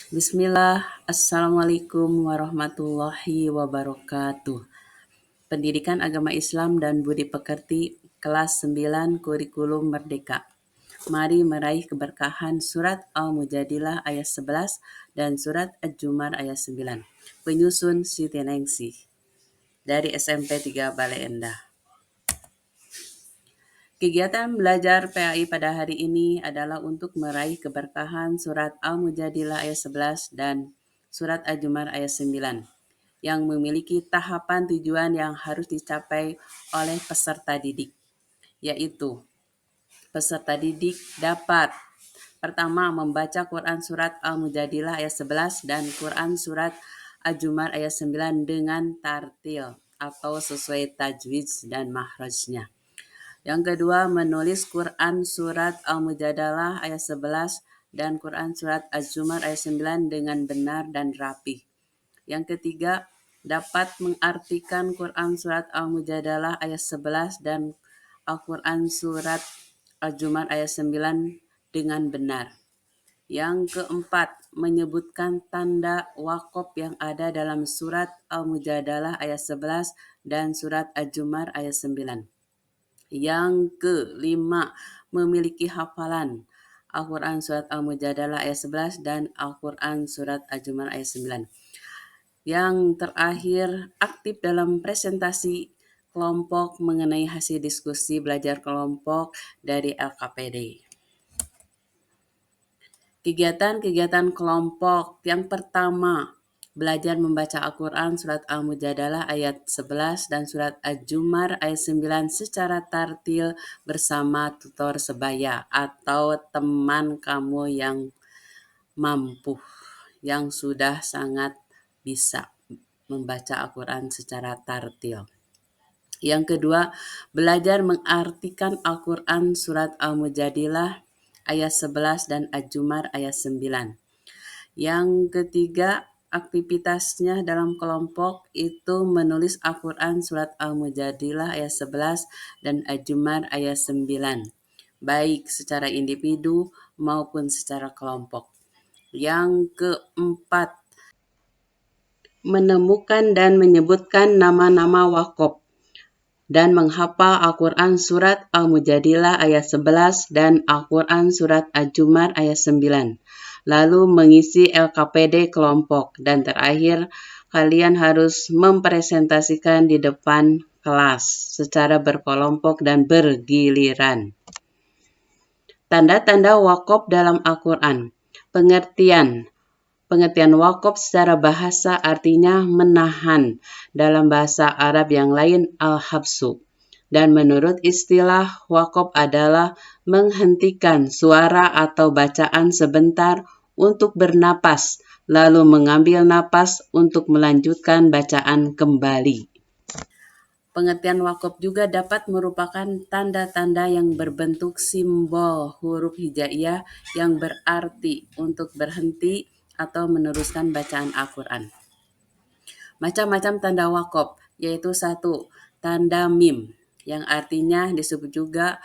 Bismillah, Assalamualaikum warahmatullahi wabarakatuh. Pendidikan Agama Islam dan Budi Pekerti, kelas 9 Kurikulum Merdeka. Mari meraih keberkahan surat Al-Mujadilah ayat 11 dan surat Ad-Jumar ayat 9. Penyusun Siti Ningsih dari SMP 3 Bale Endah. Kegiatan belajar PAI pada hari ini adalah untuk meraih keberkahan surat Al-Mujadilah ayat 11 dan surat Al-Jumar ayat 9 yang memiliki tahapan tujuan yang harus dicapai oleh peserta didik, yaitu peserta didik dapat pertama membaca Quran surat Al-Mujadilah ayat 11 dan Quran surat Al-Jumar ayat 9 dengan tartil atau sesuai tajwid dan makhrajnya. Yang kedua, menulis Quran surat Al-Mujadalah ayat 11 dan Quran surat Az-Zumar ayat 9 dengan benar dan rapih. Yang ketiga, dapat mengartikan Quran surat Al-Mujadalah ayat 11 dan Al-Quran surat Al-Zumar ayat 9 dengan benar. Yang keempat, menyebutkan tanda wakaf yang ada dalam surat Al-Mujadalah ayat 11 dan surat Al-Zumar ayat 9. Yang kelima, memiliki hafalan Al-Quran surat Al-Mujadalah ayat 11 dan Al-Quran surat Al-Jumar ayat 9. Yang terakhir, aktif dalam presentasi kelompok mengenai hasil diskusi belajar kelompok dari LKPD. Kegiatan-kegiatan kelompok yang pertama, belajar membaca Al-Quran surat Al-Mujadalah ayat 11 dan surat Al-Jumar ayat 9 secara tartil bersama tutor sebaya atau teman kamu yang mampu, yang sudah sangat bisa membaca Al-Quran secara tartil. Yang kedua, belajar mengartikan Al-Quran surat Al-Mujadilah ayat 11 dan Al-Jumar ayat 9. Yang ketiga, aktivitasnya dalam kelompok itu menulis Al-Quran surat Al-Mujadilah ayat 11 dan Al-Jumar ayat 9, baik secara individu maupun secara kelompok. Yang keempat, menemukan dan menyebutkan nama-nama wakaf dan menghafal Al-Quran surat Al-Mujadilah ayat 11 dan Al-Quran surat Al-Jumar ayat 9. Lalu mengisi LKPD kelompok. Dan terakhir, kalian harus mempresentasikan di depan kelas secara berkelompok dan bergiliran. Tanda-tanda wakaf dalam Al-Quran. Pengertian wakaf secara bahasa artinya menahan, dalam bahasa Arab yang lain al-habsu. Dan menurut istilah, wakaf adalah menghentikan suara atau bacaan sebentar untuk bernapas, lalu mengambil napas untuk melanjutkan bacaan kembali. Pengertian wakaf juga dapat merupakan tanda-tanda yang berbentuk simbol huruf hijaiyah yang berarti untuk berhenti atau meneruskan bacaan Al-Quran. Macam-macam tanda wakaf, yaitu 1. Tanda mim, yang artinya disebut juga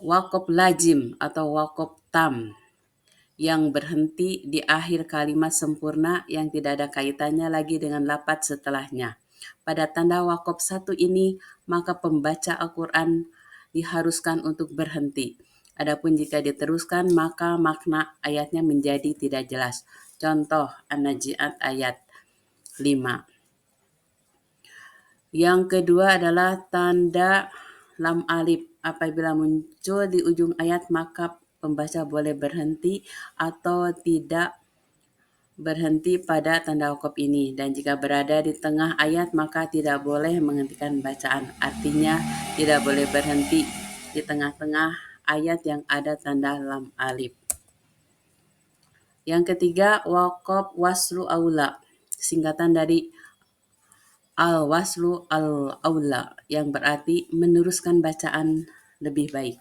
wakaf lazim atau wakaf tam, yang berhenti di akhir kalimat sempurna yang tidak ada kaitannya lagi dengan lafaz setelahnya. Pada tanda wakaf 1 ini, maka pembaca Al-Quran diharuskan untuk berhenti. Adapun jika diteruskan, maka makna ayatnya menjadi tidak jelas. Contoh An-Najiat ayat 5. Yang kedua adalah tanda lam alif. Apabila muncul di ujung ayat, maka pembaca boleh berhenti atau tidak berhenti pada tanda wakaf ini. Dan jika berada di tengah ayat, maka tidak boleh menghentikan bacaan. Artinya tidak boleh berhenti di tengah-tengah ayat yang ada tanda lam alif. Yang ketiga, wakaf waslu aula, singkatan dari al-waslu al-aula, yang berarti meneruskan bacaan lebih baik.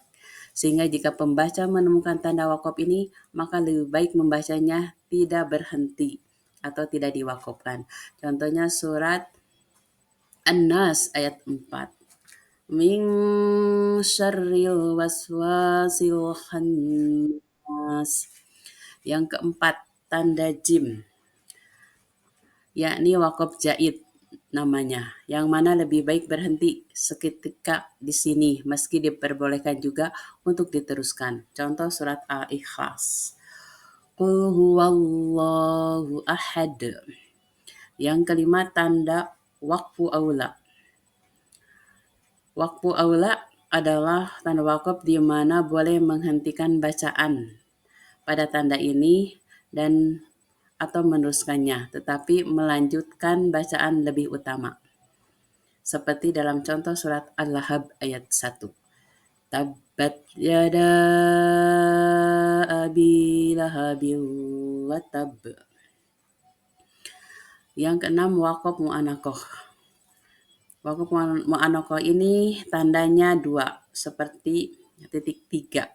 Sehingga jika pembaca menemukan tanda wakaf ini, maka lebih baik membacanya tidak berhenti atau tidak diwakafkan. Contohnya surat An-Nas ayat 4. Min syarril waswasil khannas. Yang keempat, tanda jim, yakni wakaf jaid namanya, yang mana lebih baik berhenti seketika di sini meski diperbolehkan juga untuk diteruskan. Contoh surat Al-Ikhlas. Qul huwallahu ahad. Yang kelima tanda waqfu aula. Waqfu aula adalah tanda wakaf di mana boleh menghentikan bacaan pada tanda ini dan atau meneruskannya, tetapi melanjutkan bacaan lebih utama. Seperti dalam contoh surat Al-Lahab ayat 1. Tabbat yada abi lahabin wa tab. Yang keenam waqaf mu'anakoh. Waqaf mu'anakoh ini tandanya 2, seperti titik 3.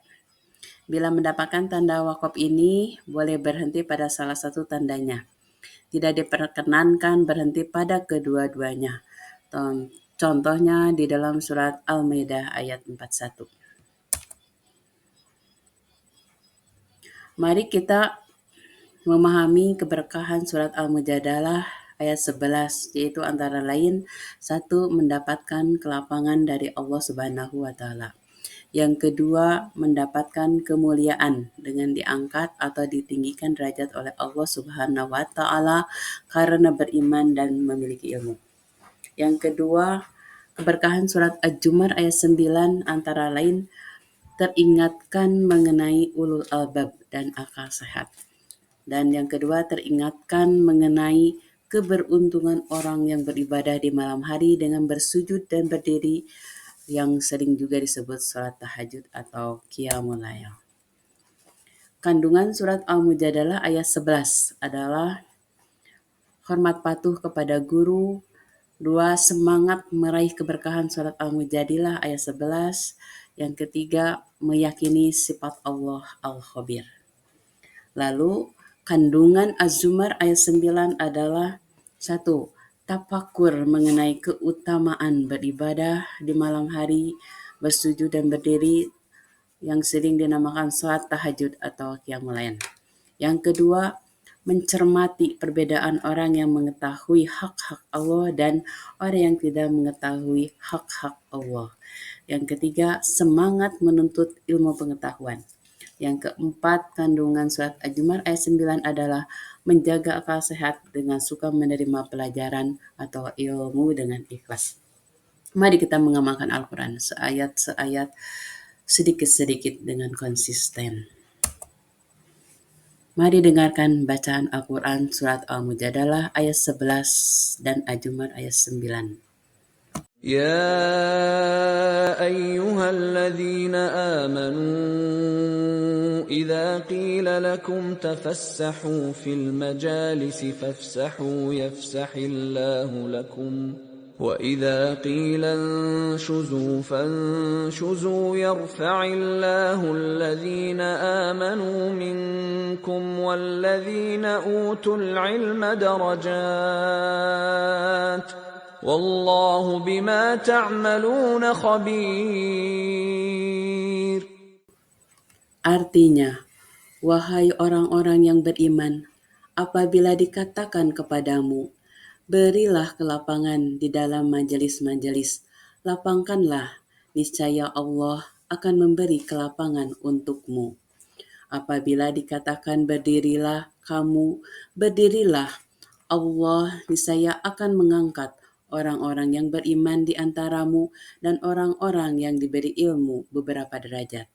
Bila mendapatkan tanda waqaf ini, boleh berhenti pada salah satu tandanya. Tidak diperkenankan berhenti pada kedua-duanya. Contohnya di dalam surat Al-Maidah ayat 41. Mari kita memahami keberkahan surat Al-Mujadalah ayat 11, yaitu antara lain 1. Mendapatkan kelapangan dari Allah Subhanahu wa Ta'ala. Yang kedua, mendapatkan kemuliaan dengan diangkat atau ditinggikan derajat oleh Allah Subhanahu wa Ta'ala karena beriman dan memiliki ilmu. Yang kedua, keberkahan surat Al-Jumar ayat 9 antara lain teringatkan mengenai ulul albab dan akal sehat. Dan yang kedua, teringatkan mengenai keberuntungan orang yang beribadah di malam hari dengan bersujud dan berdiri, yang sering juga disebut salat tahajud atau qiyamul lail. Kandungan surat Al-Mujadalah ayat 11 adalah hormat patuh kepada guru. 2. Semangat meraih keberkahan surat Al-Mujadilah ayat 11. Yang ketiga, meyakini sifat Allah Al-Khabir. Lalu kandungan Az-Zumar ayat 9 adalah 1. Tafakur mengenai keutamaan beribadah di malam hari, bersujud dan berdiri, yang sering dinamakan salat tahajud atau qiyamul lail. Yang kedua, mencermati perbedaan orang yang mengetahui hak-hak Allah dan orang yang tidak mengetahui hak-hak Allah. Yang ketiga, semangat menuntut ilmu pengetahuan. Yang keempat, kandungan surat Al-Jumar ayat 9 adalah menjaga akal sehat dengan suka menerima pelajaran atau ilmu dengan ikhlas. Mari kita mengamalkan Al-Quran seayat-seayat, sedikit-sedikit dengan konsisten. Mari dengarkan bacaan Al-Quran surat Al-Mujadalah ayat 11 dan Al-Jumar ayat 9. يا أيها الذين آمنوا إذا قيل لكم تفسحوا في المجالس فافسحوا يفسح الله لكم وإذا قيل انشزوا فانشزوا يرفع الله الذين آمنوا منكم والذين أوتوا العلم درجات Wallahu bima ta'maluna khabir. Artinya, wahai orang-orang yang beriman, apabila dikatakan kepadamu, berilah kelapangan di dalam majelis-majelis, lapangkanlah, niscaya Allah akan memberi kelapangan untukmu. Apabila dikatakan berdirilah kamu, berdirilah, Allah niscaya akan mengangkat orang-orang yang beriman di antaramu dan orang-orang yang diberi ilmu beberapa derajat.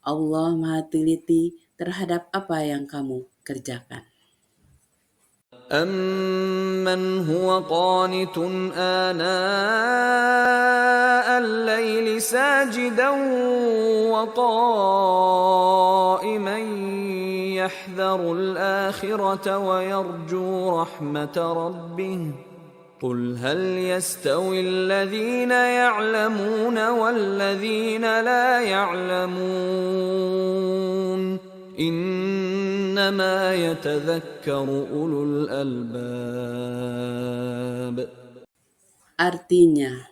Allah Maha Teliti terhadap apa yang kamu kerjakan. أَمَّنْ هُوَ قَانِتٌ آنَاءَ اللَّيْلِ سَاجِدًا وَقَائِمًا يَحْذَرُ الْآخِرَةَ وَيَرْجُو رَحْمَةَ رَبِّهِ قُلْ هَلْ يَسْتَوِي الَّذِينَ يَعْلَمُونَ وَالَّذِينَ لَا يَعْلَمُونَ إِنَّمَا يَتَذَكَّرُ أُولُو الْأَلْبَابِ. Artinya,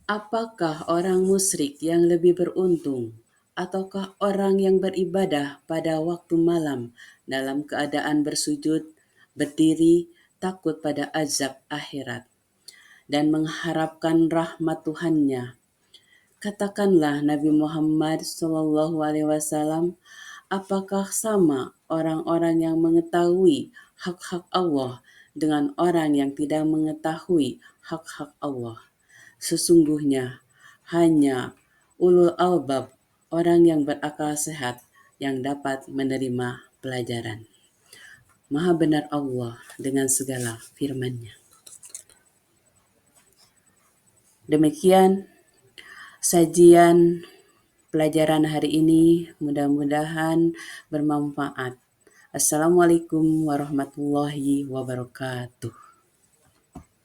apakah orang musyrik yang lebih beruntung ataukah orang yang beribadah pada waktu malam dalam keadaan bersujud, berdiri, takut pada azab akhirat, dan mengharapkan rahmat Tuhannya? Katakanlah Nabi Muhammad SAW, apakah sama orang-orang yang mengetahui hak-hak Allah dengan orang yang tidak mengetahui hak-hak Allah? Sesungguhnya hanya ulul albab, orang yang berakal sehat, yang dapat menerima pelajaran. Maha benar Allah dengan segala firman-Nya. Demikian sajian pelajaran hari ini, mudah-mudahan bermanfaat. Assalamualaikum warahmatullahi wabarakatuh.